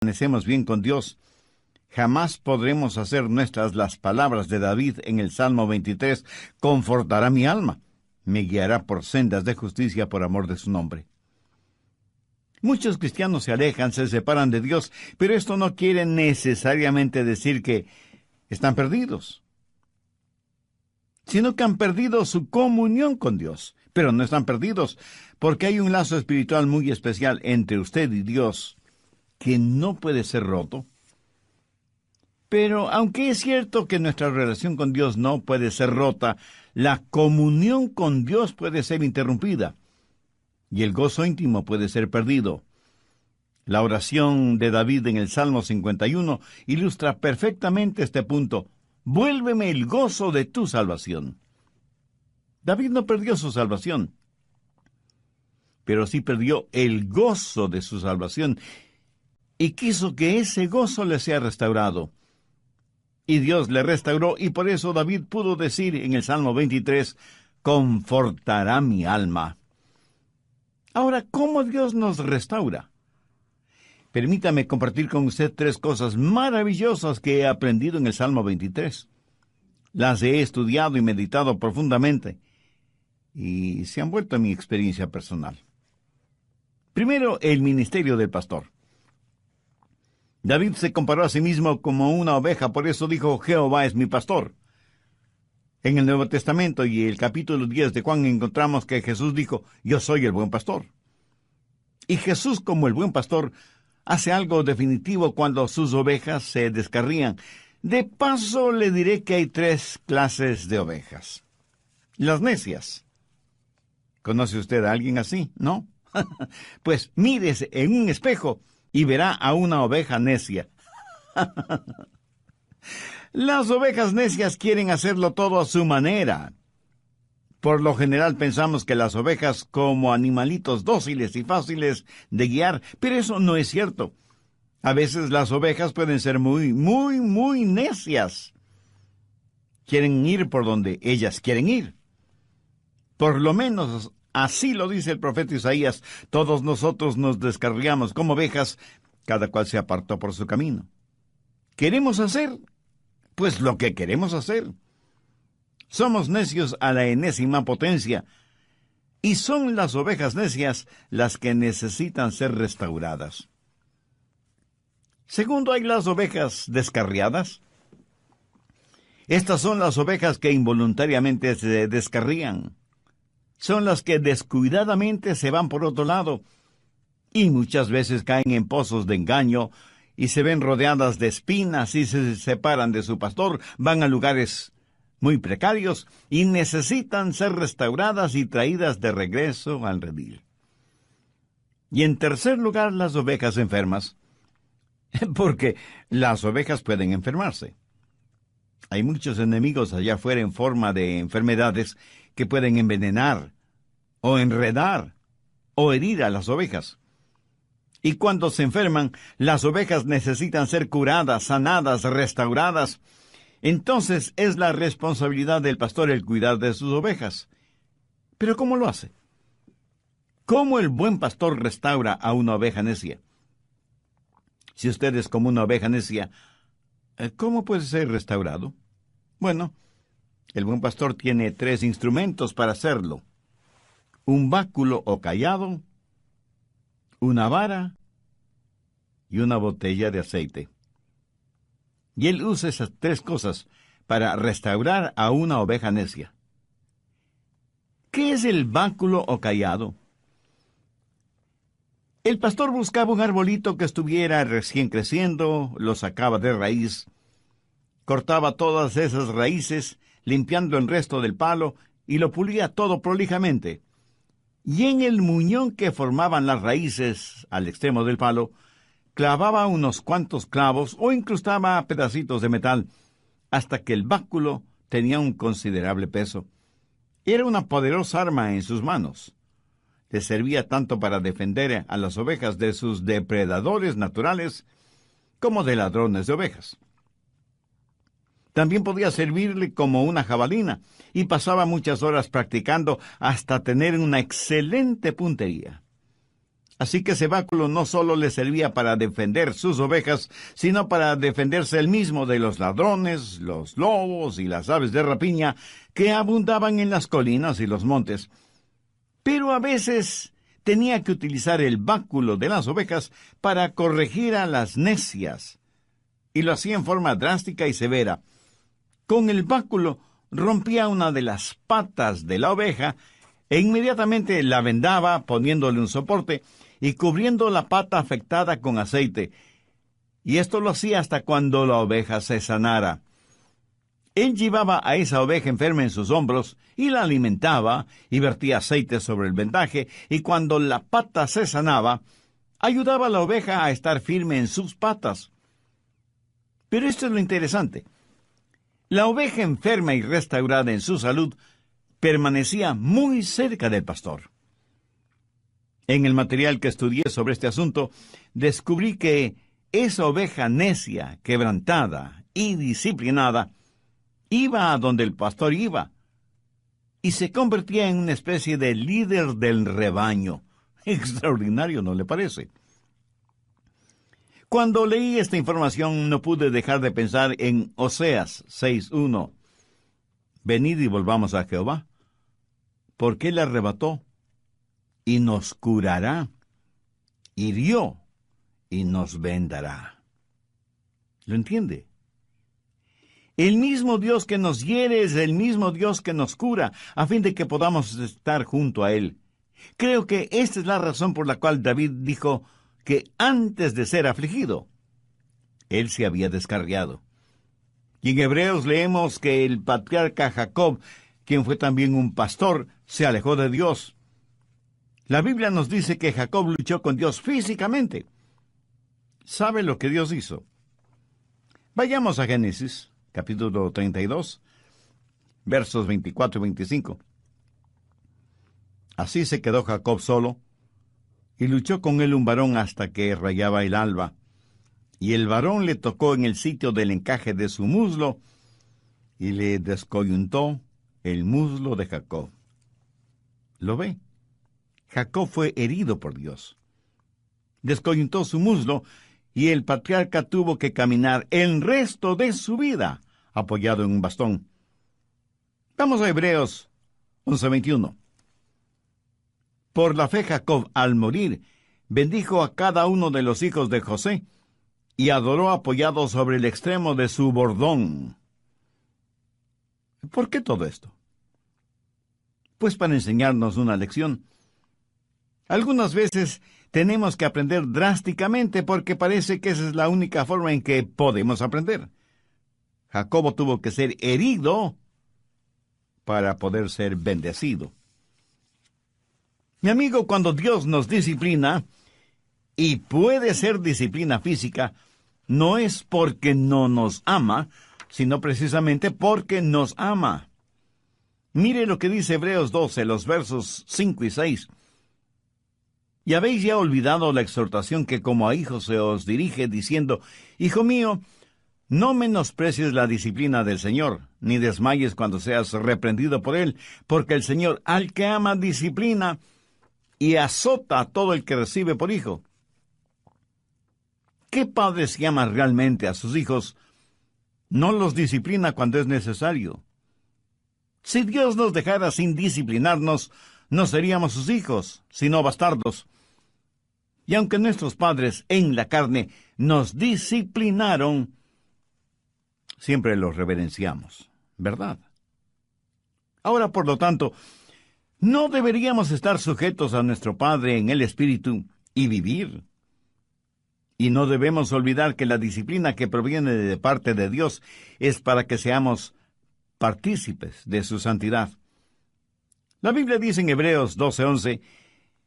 permanecemos bien con Dios, jamás podremos hacer nuestras las palabras de David en el Salmo 23, confortará mi alma, me guiará por sendas de justicia por amor de su nombre. Muchos cristianos se alejan, se separan de Dios, pero esto no quiere necesariamente decir que están perdidos, sino que han perdido su comunión con Dios. Pero no están perdidos, porque hay un lazo espiritual muy especial entre usted y Dios, que no puede ser roto. Pero aunque es cierto que nuestra relación con Dios no puede ser rota, la comunión con Dios puede ser interrumpida, y el gozo íntimo puede ser perdido. La oración de David en el Salmo 51 ilustra perfectamente este punto. Vuélveme el gozo de tu salvación. David no perdió su salvación, pero sí perdió el gozo de su salvación, y quiso que ese gozo le sea restaurado. Y Dios le restauró, y por eso David pudo decir en el Salmo 23, confortará mi alma. Ahora, ¿cómo Dios nos restaura? Permítame compartir con usted 3 cosas maravillosas que he aprendido en el Salmo 23. Las he estudiado y meditado profundamente, y se han vuelto en mi experiencia personal. Primero, el ministerio del pastor. David se comparó a sí mismo como una oveja, por eso dijo, Jehová es mi pastor. En el Nuevo Testamento y el capítulo 10 de Juan encontramos que Jesús dijo, yo soy el buen pastor. Y Jesús, como el buen pastor, hace algo definitivo cuando sus ovejas se descarrían. De paso, le diré que hay 3 clases de ovejas. Las necias. ¿Conoce usted a alguien así? ¿No? Pues mírese en un espejo y verá a una oveja necia. Las ovejas necias quieren hacerlo todo a su manera. Por lo general pensamos que las ovejas como animalitos dóciles y fáciles de guiar, pero eso no es cierto. A veces las ovejas pueden ser muy necias. Quieren ir por donde ellas quieren ir. Por lo menos así lo dice el profeta Isaías. Todos nosotros nos descarriamos como ovejas, cada cual se apartó por su camino. ¿Queremos hacer? Pues lo que queremos hacer. Somos necios a la enésima potencia, y son las ovejas necias las que necesitan ser restauradas. Segundo, hay las ovejas descarriadas. Estas son las ovejas que involuntariamente se descarrían. Son las que descuidadamente se van por otro lado, y muchas veces caen en pozos de engaño, y se ven rodeadas de espinas y se separan de su pastor, van a lugares muy precarios y necesitan ser restauradas y traídas de regreso al redil. Y en tercer lugar, las ovejas enfermas, porque las ovejas pueden enfermarse. Hay muchos enemigos allá afuera en forma de enfermedades que pueden envenenar, o enredar, o herir a las ovejas. Y cuando se enferman, las ovejas necesitan ser curadas, sanadas, restauradas. Entonces es la responsabilidad del pastor el cuidar de sus ovejas. ¿Pero cómo lo hace? ¿Cómo el buen pastor restaura a una oveja necia? Si usted es como una oveja necia, ¿cómo puede ser restaurado? Bueno, el buen pastor tiene 3 instrumentos para hacerlo. Un báculo o cayado, una vara y una botella de aceite. Y él usa esas 3 cosas para restaurar a una oveja necia. ¿Qué es el báculo o cayado? El pastor buscaba un arbolito que estuviera recién creciendo, lo sacaba de raíz, cortaba todas esas raíces, limpiando el resto del palo, y lo pulía todo prolijamente. Y en el muñón que formaban las raíces al extremo del palo, clavaba unos cuantos clavos o incrustaba pedacitos de metal, hasta que el báculo tenía un considerable peso. Era una poderosa arma en sus manos. Le servía tanto para defender a las ovejas de sus depredadores naturales, como de ladrones de ovejas. También podía servirle como una jabalina, y pasaba muchas horas practicando hasta tener una excelente puntería. Así que ese báculo no solo le servía para defender sus ovejas, sino para defenderse él mismo de los ladrones, los lobos y las aves de rapiña que abundaban en las colinas y los montes. Pero a veces tenía que utilizar el báculo de las ovejas para corregir a las necias, y lo hacía en forma drástica y severa. Con el báculo rompía una de las patas de la oveja e inmediatamente la vendaba poniéndole un soporte y cubriendo la pata afectada con aceite. Y esto lo hacía hasta cuando la oveja se sanara. Él llevaba a esa oveja enferma en sus hombros y la alimentaba y vertía aceite sobre el vendaje, y cuando la pata se sanaba, ayudaba a la oveja a estar firme en sus patas. Pero esto es lo interesante. La oveja enferma y restaurada en su salud permanecía muy cerca del pastor. En el material que estudié sobre este asunto, descubrí que esa oveja necia, quebrantada y disciplinada iba a donde el pastor iba y se convertía en una especie de líder del rebaño. Extraordinario, ¿no le parece? Cuando leí esta información no pude dejar de pensar en Oseas 6:1. Venid y volvamos a Jehová, porque Él arrebató y nos curará, hirió y nos vendará. ¿Lo entiende? El mismo Dios que nos hiere es el mismo Dios que nos cura, a fin de que podamos estar junto a Él. Creo que esta es la razón por la cual David dijo que antes de ser afligido, Él se había descarriado. Y en Hebreos leemos que el patriarca Jacob, quien fue también un pastor, se alejó de Dios. La Biblia nos dice que Jacob luchó con Dios físicamente. ¿Sabe lo que Dios hizo? Vayamos a Génesis, capítulo 32, versos 24 y 25. Así se quedó Jacob solo, y luchó con él un varón hasta que rayaba el alba. Y el varón le tocó en el sitio del encaje de su muslo, y le descoyuntó el muslo de Jacob. ¿Lo ve? Jacob fue herido por Dios. Descoyuntó su muslo, y el patriarca tuvo que caminar el resto de su vida apoyado en un bastón. Vamos a Hebreos 11:21. Por la fe Jacob, al morir, bendijo a cada uno de los hijos de José, y adoró apoyado sobre el extremo de su bordón. ¿Por qué todo esto? Pues para enseñarnos una lección. Algunas veces tenemos que aprender drásticamente porque parece que esa es la única forma en que podemos aprender. Jacobo tuvo que ser herido para poder ser bendecido. Mi amigo, cuando Dios nos disciplina, y puede ser disciplina física, no es porque no nos ama, sino precisamente porque nos ama. Mire lo que dice Hebreos 12, los versos 5 y 6. Y habéis ya olvidado la exhortación que como a hijos se os dirige, diciendo: Hijo mío, no menosprecies la disciplina del Señor, ni desmayes cuando seas reprendido por Él, porque el Señor al que ama disciplina y azota a todo el que recibe por hijo. ¿Qué padre si ama realmente a sus hijos no los disciplina cuando es necesario? Si Dios nos dejara sin disciplinarnos, no seríamos sus hijos, sino bastardos. Y aunque nuestros padres en la carne nos disciplinaron, siempre los reverenciamos, ¿verdad? Ahora, por lo tanto, no deberíamos estar sujetos a nuestro Padre en el Espíritu y vivir. Y no debemos olvidar que la disciplina que proviene de parte de Dios es para que seamos partícipes de su santidad. La Biblia dice en Hebreos 12:11,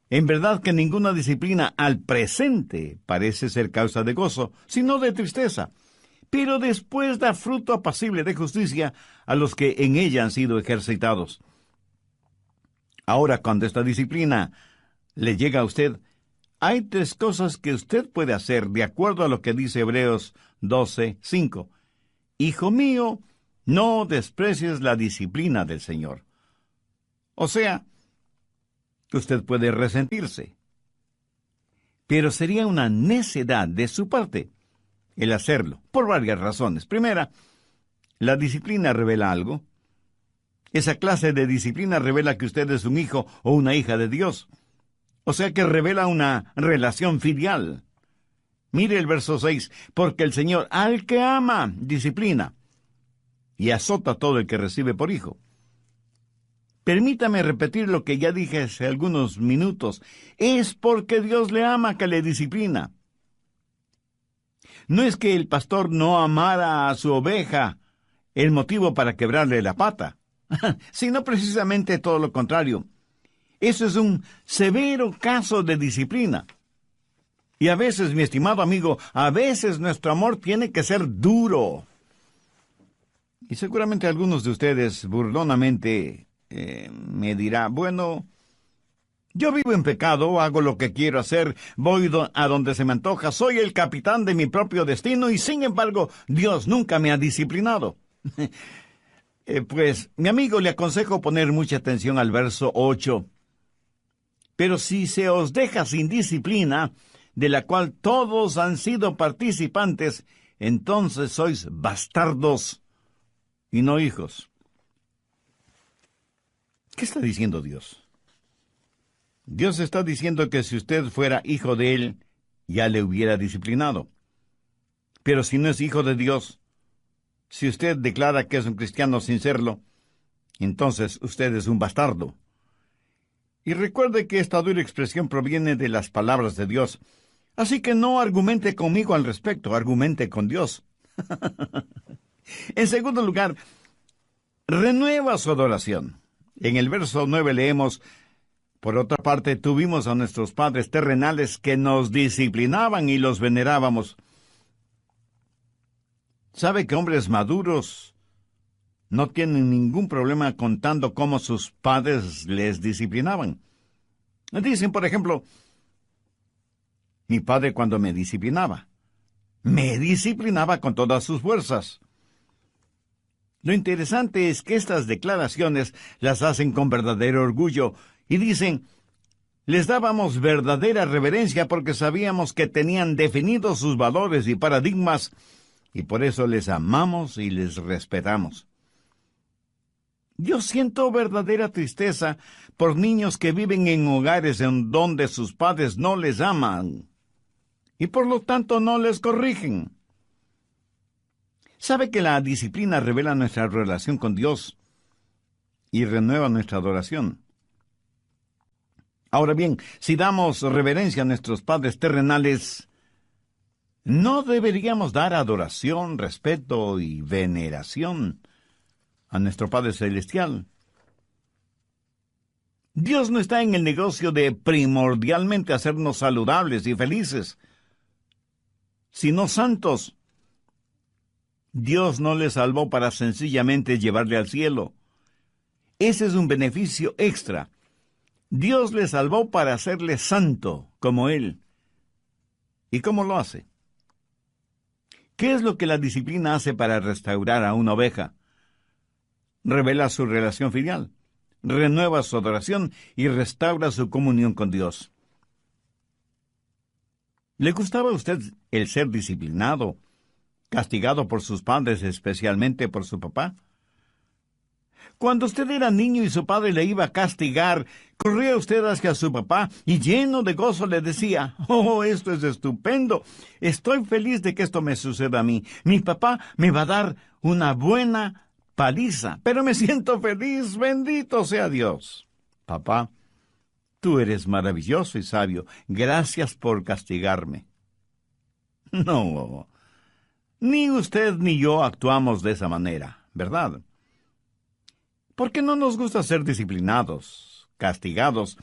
en verdad que ninguna disciplina al presente parece ser causa de gozo, sino de tristeza, pero después da fruto apacible de justicia a los que en ella han sido ejercitados. Ahora, cuando esta disciplina le llega a usted, hay 3 cosas que usted puede hacer de acuerdo a lo que dice Hebreos 12:5. Hijo mío, no desprecies la disciplina del Señor. O sea, usted puede resentirse, Pero sería una necedad de su parte el hacerlo, por varias razones. Primera, la disciplina revela algo. Esa clase de disciplina revela que usted es un hijo o una hija de Dios. O sea que revela una relación filial. Mire el verso 6, porque el Señor al que ama disciplina y azota a todo el que recibe por hijo. Permítame repetir lo que ya dije hace algunos minutos. Es porque Dios le ama que le disciplina. No es que el pastor no amara a su oveja, el motivo para quebrarle la pata, sino precisamente todo lo contrario. Eso es un severo caso de disciplina. Y a veces, mi estimado amigo, a veces nuestro amor tiene que ser duro. Y seguramente algunos de ustedes burlonamente me dirá, bueno, yo vivo en pecado, hago lo que quiero hacer, voy a donde se me antoja, soy el capitán de mi propio destino y sin embargo Dios nunca me ha disciplinado. Pues, mi amigo, le aconsejo poner mucha atención al verso 8. Pero si se os deja sin disciplina, de la cual todos han sido participantes, entonces sois bastardos y no hijos. ¿Qué está diciendo Dios? Dios está diciendo que si usted fuera hijo de Él, ya le hubiera disciplinado. Pero si no es hijo de Dios, si usted declara que es un cristiano sin serlo, entonces usted es un bastardo. Y recuerde que esta dura expresión proviene de las palabras de Dios. Así que no argumente conmigo al respecto, argumente con Dios. En segundo lugar, renueva su adoración. En el verso 9 leemos, por otra parte, tuvimos a nuestros padres terrenales que nos disciplinaban y los venerábamos. ¿Sabe que hombres maduros no tienen ningún problema contando cómo sus padres les disciplinaban? Dicen, por ejemplo, mi padre cuando me disciplinaba con todas sus fuerzas. Lo interesante es que estas declaraciones las hacen con verdadero orgullo y dicen, les dábamos verdadera reverencia porque sabíamos que tenían definidos sus valores y paradigmas y por eso les amamos y les respetamos. Yo siento verdadera tristeza por niños que viven en hogares en donde sus padres no les aman y por lo tanto no les corrigen. ¿Sabe que la disciplina revela nuestra relación con Dios y renueva nuestra adoración? Ahora bien, si damos reverencia a nuestros padres terrenales, ¿no deberíamos dar adoración, respeto y veneración a nuestro Padre Celestial? Dios no está en el negocio de primordialmente hacernos saludables y felices, sino santos. Dios no le salvó para sencillamente llevarle al cielo. Ese es un beneficio extra. Dios le salvó para hacerle santo como Él. ¿Y cómo lo hace? ¿Qué es lo que la disciplina hace para restaurar a una oveja? Revela su relación filial, renueva su adoración y restaura su comunión con Dios. ¿Le gustaba a usted el ser disciplinado, castigado por sus padres, especialmente por su papá? Cuando usted era niño y su padre le iba a castigar, corría usted hacia su papá y lleno de gozo le decía, «Oh, esto es estupendo, estoy feliz de que esto me suceda a mí. Mi papá me va a dar una buena paliza, pero me siento feliz, bendito sea Dios». Papá, tú eres maravilloso y sabio, gracias por castigarme. No, ni usted ni yo actuamos de esa manera, ¿verdad? ¿Por qué no nos gusta ser disciplinados, castigados,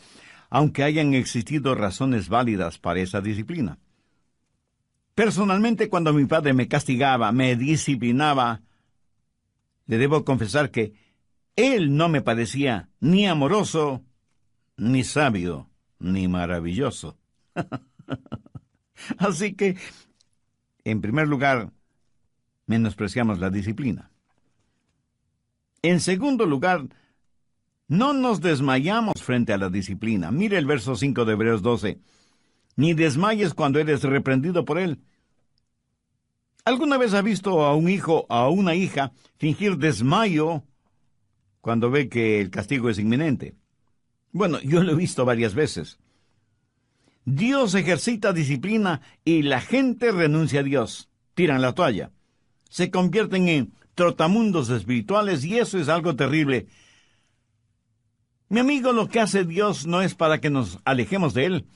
aunque hayan existido razones válidas para esa disciplina? Personalmente, cuando mi padre me castigaba, me disciplinaba, le debo confesar que él no me parecía ni amoroso, ni sabio, ni maravilloso. Así que, en primer lugar, menospreciamos la disciplina. En segundo lugar, no nos desmayamos frente a la disciplina. Mire el verso 5 de Hebreos 12. ni desmayes cuando eres reprendido por él. ¿Alguna vez ha visto a un hijo o a una hija fingir desmayo cuando ve que el castigo es inminente? Bueno, yo lo he visto varias veces. Dios ejercita disciplina y la gente renuncia a Dios. Tiran la toalla. Se convierten en trotamundos espirituales y eso es algo terrible. Mi amigo, lo que hace Dios no es para que nos alejemos de Él,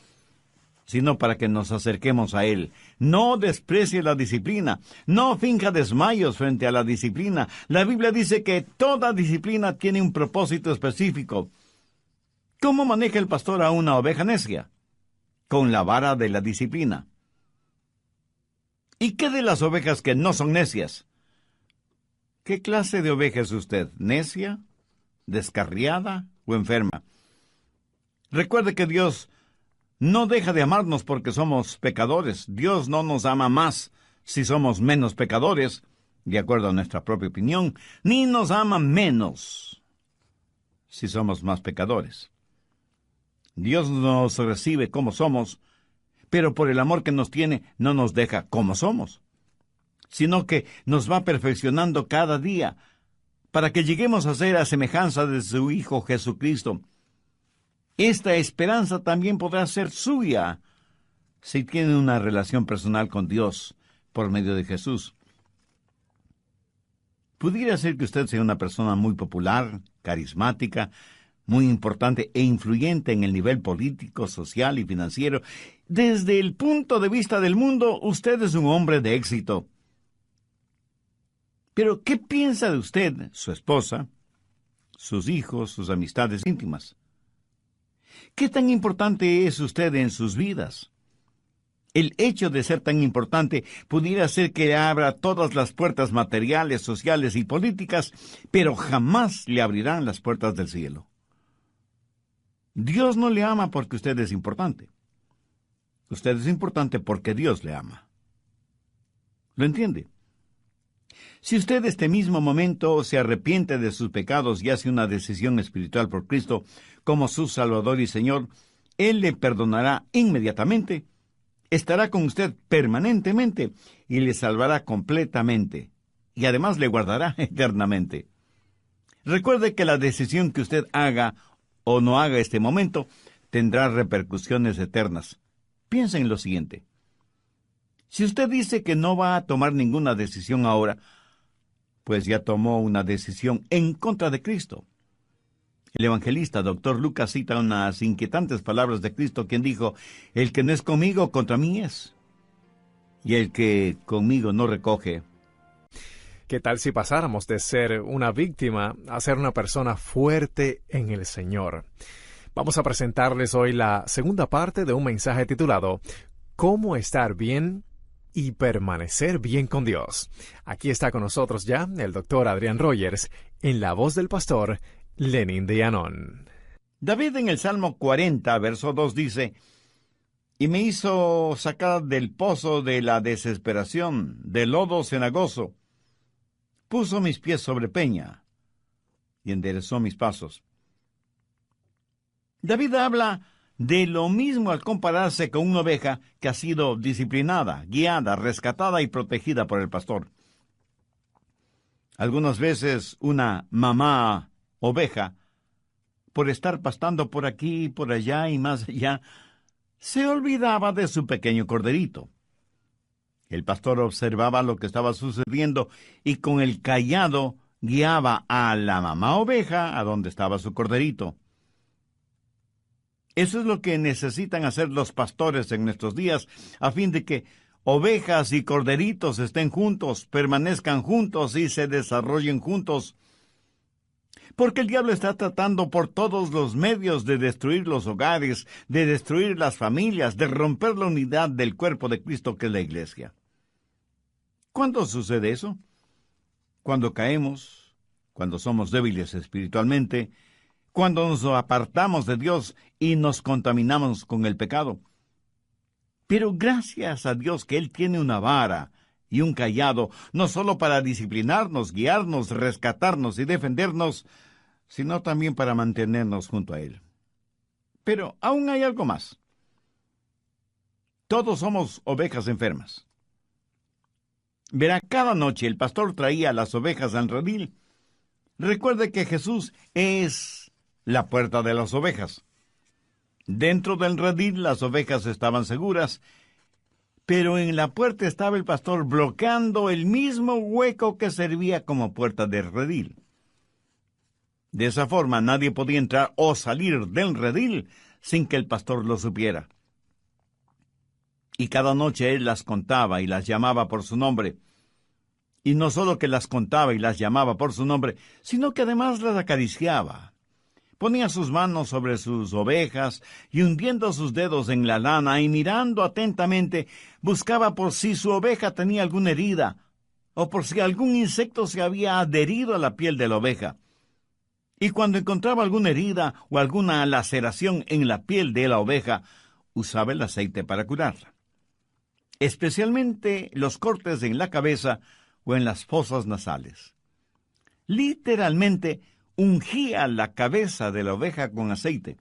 sino para que nos acerquemos a Él. No desprecie la disciplina. No finja desmayos frente a la disciplina. La Biblia dice que toda disciplina tiene un propósito específico. ¿Cómo maneja el pastor a una oveja necia? Con la vara de la disciplina. ¿Y qué de las ovejas que no son necias? ¿Qué clase de oveja es usted? ¿Necia? ¿Descarriada o enferma? Recuerde que Dios no deja de amarnos porque somos pecadores. Dios no nos ama más si somos menos pecadores, de acuerdo a nuestra propia opinión, ni nos ama menos si somos más pecadores. Dios nos recibe como somos, pero por el amor que nos tiene no nos deja como somos, sino que nos va perfeccionando cada día para que lleguemos a ser a semejanza de su Hijo Jesucristo. Esta esperanza también podrá ser suya si tiene una relación personal con Dios por medio de Jesús. Pudiera ser que usted sea una persona muy popular, carismática, muy importante e influyente en el nivel político, social y financiero. Desde el punto de vista del mundo, usted es un hombre de éxito. Pero, ¿qué piensa de usted, su esposa, sus hijos, sus amistades íntimas? ¿Qué tan importante es usted en sus vidas? El hecho de ser tan importante pudiera ser que le abra todas las puertas materiales, sociales y políticas, pero jamás le abrirán las puertas del cielo. Dios no le ama porque usted es importante. Usted es importante porque Dios le ama. ¿Lo entiende? Si usted este mismo momento se arrepiente de sus pecados y hace una decisión espiritual por Cristo como su Salvador y Señor, Él le perdonará inmediatamente, estará con usted permanentemente y le salvará completamente, y además le guardará eternamente. Recuerde que la decisión que usted haga o no haga este momento tendrá repercusiones eternas. Piensa en lo siguiente. Si usted dice que no va a tomar ninguna decisión ahora, pues ya tomó una decisión en contra de Cristo. El evangelista Dr. Lucas cita unas inquietantes palabras de Cristo, quien dijo: «El que no es conmigo, contra mí es, y el que conmigo no recoge». ¿Qué tal si pasáramos de ser una víctima a ser una persona fuerte en el Señor? Vamos a presentarles hoy la segunda parte de un mensaje titulado «Cómo estar bien y permanecer bien con Dios». Aquí está con nosotros ya el Dr. Adrián Rogers, en la voz del pastor Lenin de Llanón. David en el Salmo 40, verso 2 dice: «Y me hizo sacar del pozo de la desesperación, del lodo cenagoso. Puso mis pies sobre peña y enderezó mis pasos». David habla de lo mismo al compararse con una oveja que ha sido disciplinada, guiada, rescatada y protegida por el pastor. Algunas veces una mamá oveja, por estar pastando por aquí, por allá y más allá, se olvidaba de su pequeño corderito. El pastor observaba lo que estaba sucediendo y con el cayado guiaba a la mamá oveja a donde estaba su corderito. Eso es lo que necesitan hacer los pastores en nuestros días, a fin de que ovejas y corderitos estén juntos, permanezcan juntos y se desarrollen juntos. Porque el diablo está tratando por todos los medios de destruir los hogares, de destruir las familias, de romper la unidad del cuerpo de Cristo que es la iglesia. ¿Cuándo sucede eso? Cuando caemos, cuando somos débiles espiritualmente, cuando nos apartamos de Dios y nos contaminamos con el pecado. Pero gracias a Dios que Él tiene una vara y un cayado, no solo para disciplinarnos, guiarnos, rescatarnos y defendernos, sino también para mantenernos junto a Él. Pero aún hay algo más. Todos somos ovejas enfermas. Verá, cada noche el pastor traía las ovejas al redil. Recuerde que Jesús es la puerta de las ovejas. Dentro del redil las ovejas estaban seguras, pero en la puerta estaba el pastor bloqueando el mismo hueco que servía como puerta del redil. De esa forma nadie podía entrar o salir del redil sin que el pastor lo supiera. Y cada noche él las contaba y las llamaba por su nombre. Y no solo que las contaba y las llamaba por su nombre, sino que además las acariciaba. Ponía sus manos sobre sus ovejas y hundiendo sus dedos en la lana y mirando atentamente, buscaba por si su oveja tenía alguna herida o por si algún insecto se había adherido a la piel de la oveja. Y cuando encontraba alguna herida o alguna laceración en la piel de la oveja, usaba el aceite para curarla. Especialmente los cortes en la cabeza o en las fosas nasales. Literalmente ungía la cabeza de la oveja con aceite.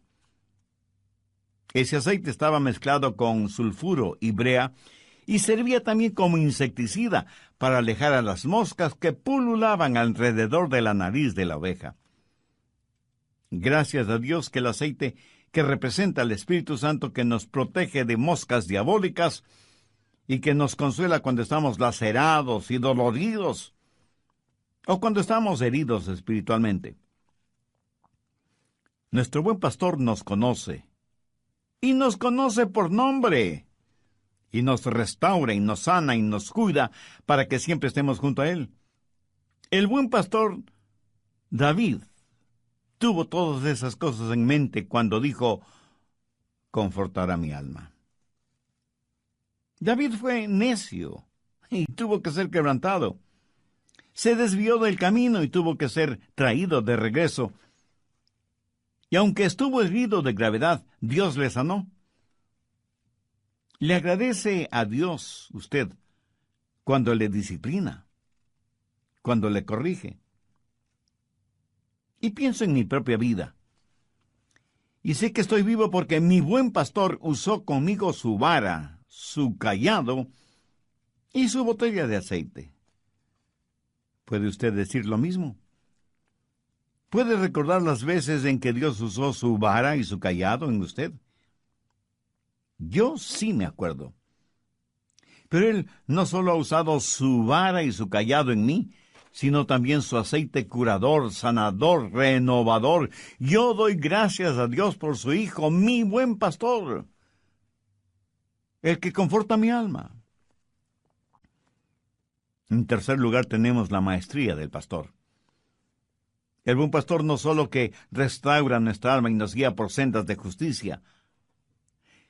Ese aceite estaba mezclado con sulfuro y brea y servía también como insecticida para alejar a las moscas que pululaban alrededor de la nariz de la oveja. Gracias a Dios que el aceite, que representa al Espíritu Santo que nos protege de moscas diabólicas y que nos consuela cuando estamos lacerados y doloridos o cuando estamos heridos espiritualmente. Nuestro buen pastor nos conoce, y nos conoce por nombre, y nos restaura, y nos sana, y nos cuida, para que siempre estemos junto a él. El buen pastor David tuvo todas esas cosas en mente cuando dijo, confortará mi alma. David fue necio, y tuvo que ser quebrantado. Se desvió del camino y tuvo que ser traído de regreso. Y aunque estuvo herido de gravedad, Dios le sanó. ¿Le agradece a Dios usted cuando le disciplina, cuando le corrige? Y pienso en mi propia vida. Y sé que estoy vivo porque mi buen pastor usó conmigo su vara, su cayado y su botella de aceite. ¿Puede usted decir lo mismo? ¿Puede recordar las veces en que Dios usó su vara y su cayado en usted? Yo sí me acuerdo. Pero Él no solo ha usado su vara y su cayado en mí, sino también su aceite curador, sanador, renovador. Yo doy gracias a Dios por su Hijo, mi buen pastor, el que conforta mi alma. En tercer lugar tenemos la maestría del pastor. El buen pastor no solo que restaura nuestra alma y nos guía por sendas de justicia,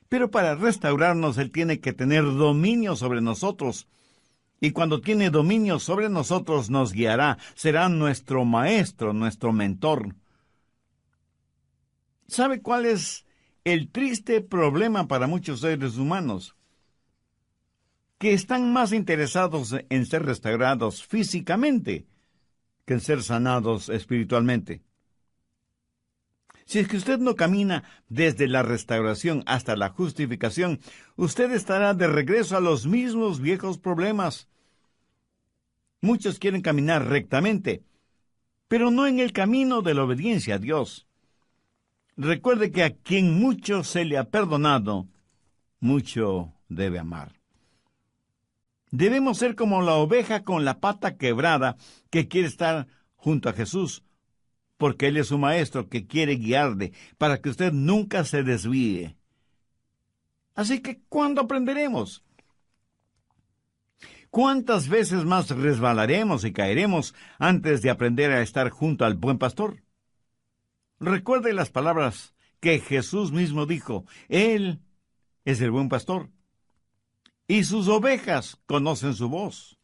pero para restaurarnos Él tiene que tener dominio sobre nosotros. Y cuando tiene dominio sobre nosotros nos guiará, será nuestro maestro, nuestro mentor. ¿Sabe cuál es el triste problema para muchos seres humanos? Que están más interesados en ser restaurados físicamente que en ser sanados espiritualmente. Si es que usted no camina desde la restauración hasta la justificación, usted estará de regreso a los mismos viejos problemas. Muchos quieren caminar rectamente, pero no en el camino de la obediencia a Dios. Recuerde que a quien mucho se le ha perdonado, mucho debe amar. Debemos ser como la oveja con la pata quebrada que quiere estar junto a Jesús, porque Él es su maestro que quiere guiarle para que usted nunca se desvíe. Así que, ¿cuándo aprenderemos? ¿Cuántas veces más resbalaremos y caeremos antes de aprender a estar junto al buen pastor? Recuerde las palabras que Jesús mismo dijo. Él es el buen pastor. Y sus ovejas conocen su voz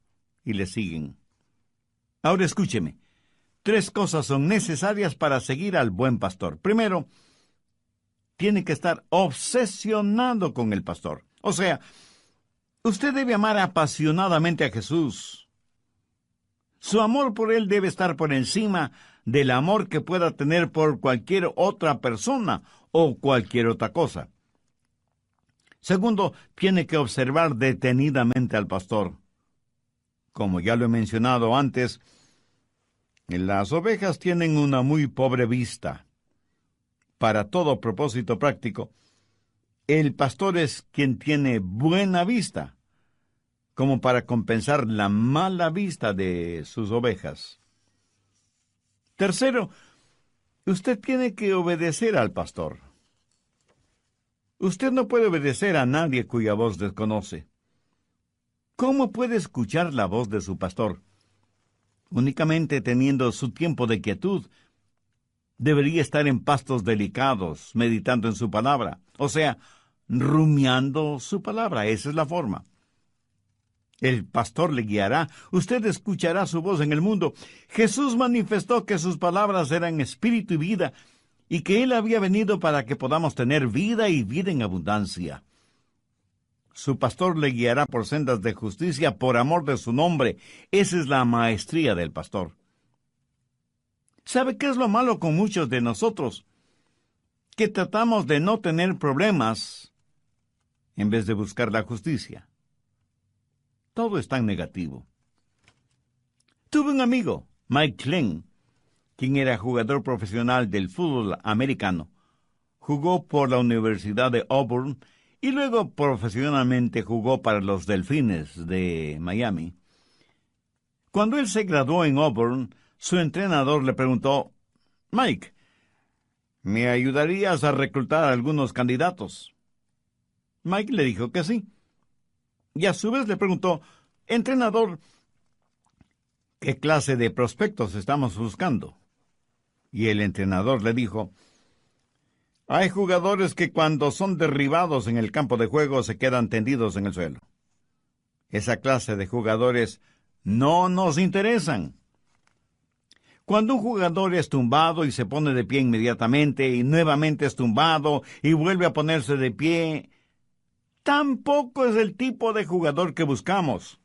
y le siguen. Ahora escúcheme. 3 cosas son necesarias para seguir al buen pastor. Primero, tiene que estar obsesionado con el pastor. O sea, usted debe amar apasionadamente a Jesús. Su amor por Él debe estar por encima del amor que pueda tener por cualquier otra persona o cualquier otra cosa. Segundo, tiene que observar detenidamente al pastor. Como ya lo he mencionado antes, las ovejas tienen una muy pobre vista. Para todo propósito práctico, el pastor es quien tiene buena vista, como para compensar la mala vista de sus ovejas. Tercero, usted tiene que obedecer al pastor. Usted no puede obedecer a nadie cuya voz desconoce. ¿Cómo puede escuchar la voz de su pastor? Únicamente teniendo su tiempo de quietud. Debería estar en pastos delicados, meditando en su palabra. O sea, rumiando su palabra. Esa es la forma. El pastor le guiará. Usted escuchará su voz en el mundo. Jesús manifestó que sus palabras eran espíritu y vida, y que Él había venido para que podamos tener vida y vida en abundancia. Su pastor le guiará por sendas de justicia por amor de su nombre. Esa es la maestría del pastor. ¿Sabe qué es lo malo con muchos de nosotros? Que tratamos de no tener problemas en vez de buscar la justicia. Todo es tan negativo. Tuve un amigo, Mike Glenn, quien era jugador profesional del fútbol americano. Jugó por la Universidad de Auburn y luego profesionalmente jugó para los Delfines de Miami. Cuando él se graduó en Auburn, su entrenador le preguntó: «Mike, ¿me ayudarías a reclutar a algunos candidatos?» Mike le dijo que sí. Y a su vez le preguntó: «Entrenador, ¿qué clase de prospectos estamos buscando?» Y el entrenador le dijo: «Hay jugadores que cuando son derribados en el campo de juego se quedan tendidos en el suelo. Esa clase de jugadores no nos interesan. Cuando un jugador es tumbado y se pone de pie inmediatamente y nuevamente es tumbado y vuelve a ponerse de pie, tampoco es el tipo de jugador que buscamos.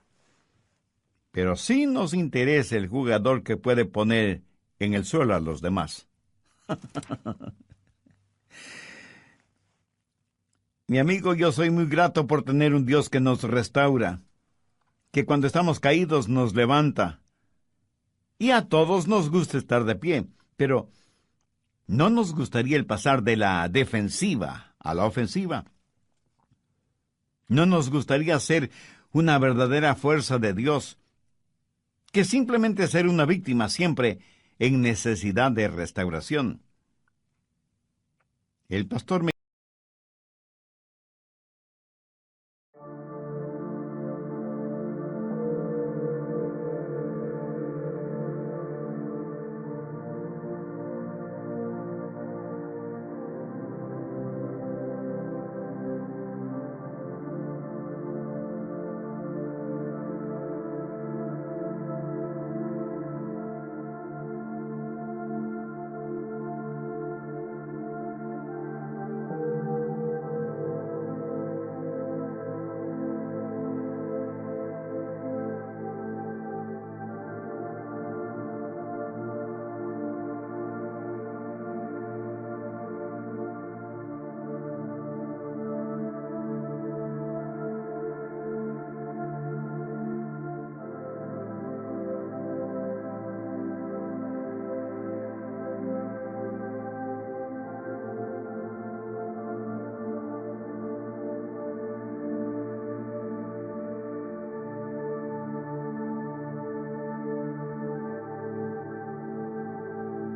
Pero sí nos interesa el jugador que puede poner en el suelo a los demás». Mi amigo, yo soy muy grato por tener un Dios que nos restaura, que cuando estamos caídos nos levanta. Y a todos nos gusta estar de pie, pero no nos gustaría el pasar de la defensiva a la ofensiva. No nos gustaría ser una verdadera fuerza de Dios, que simplemente ser una víctima siempre en necesidad de restauración. El pastor